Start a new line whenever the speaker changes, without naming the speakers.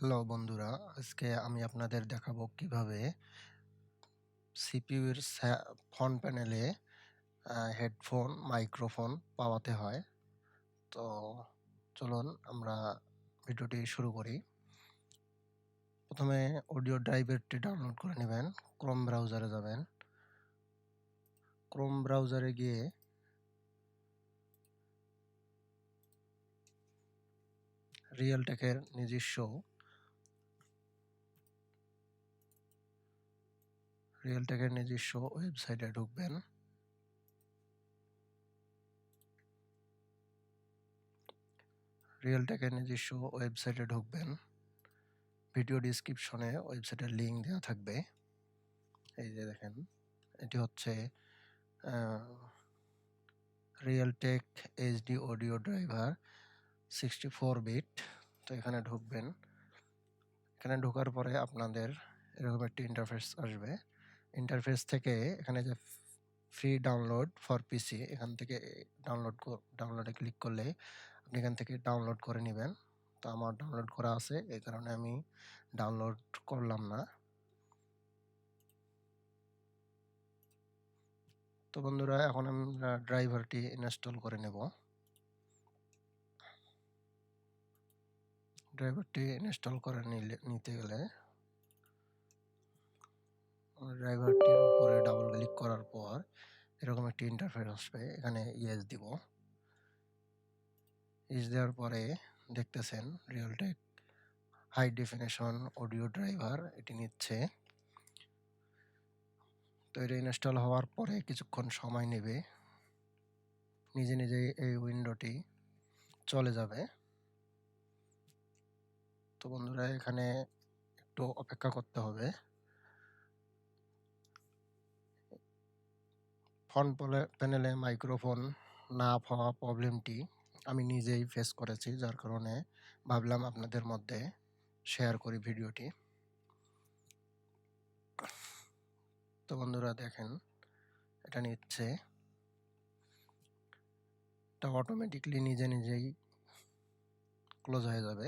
Hello বন্ধুরা, আজকে আমি আপনাদের দেখাবো কিভাবে সিপিইউ এর ফ্রন্ট প্যানেলে হেডফোন, মাইক্রোফোন পাওয়াতে হয়। তো চলুন আমরা ভিডিওটি শুরু করি। প্রথমে অডিও ড্রাইভারটি ডাউনলোড করে নেবেন। ক্রোম ব্রাউজারে যাবেন। ক্রোম ব্রাউজারে গিয়ে রিয়েলটেকের নিজস্ব ওয়েবসাইটে ঢুকবেন। ভিডিও ডিসক্রিপশনে ওয়েবসাইটের লিঙ্ক দেওয়া থাকবে। এই যে দেখেন, এটি হচ্ছে Realtek HD audio driver 64 bit. তো এখানে ঢুকবেন। এখানে ঢোকার পরে আপনাদের এরকম একটি ইন্টারফেস আসবে। ইন্টারফেস থেকে এখানে যে ফ্রি ডাউনলোড ফর পিসি, এখান থেকে ডাউনলোডে ক্লিক করলে আপনি এখান থেকে ডাউনলোড করে নেবেন। তো আমার ডাউনলোড করা আছে, এই কারণে আমি ডাউনলোড করলাম না। তো বন্ধুরা, এখন আমরা ড্রাইভারটি ইনস্টল করে নেব। ড্রাইভারটি ইনস্টল করে নিতে গেলে ড্রাইভারটির উপরে ডাবল ক্লিক করার পর এরকম একটি ইন্টারফেস আসবে। এখানে ইয়েস দিব। ইয়েস দেওয়ার পরে দেখতেছেন Realtek high definition audio driver এটি নিচ্ছে। তো এটা ইনস্টল হওয়ার পরে কিছুক্ষণ সময় নেবে, নিজে নিজেই এই উইন্ডোটি চলে যাবে। তো বন্ধুরা, এখানে একটু অপেক্ষা করতে হবে। ফ্রন্ট প্যানেলে মাইক্রোফোন না পাওয়া প্রবলেমটি আমি নিজেই ফেস করেছি, যার কারণে ভাবলাম আপনাদের মধ্যে শেয়ার করি ভিডিওটি। তো বন্ধুরা দেখেন, এটা নিচ্ছে, এটা অটোমেটিকলি নিজে নিজেই ক্লোজ হয়ে যাবে।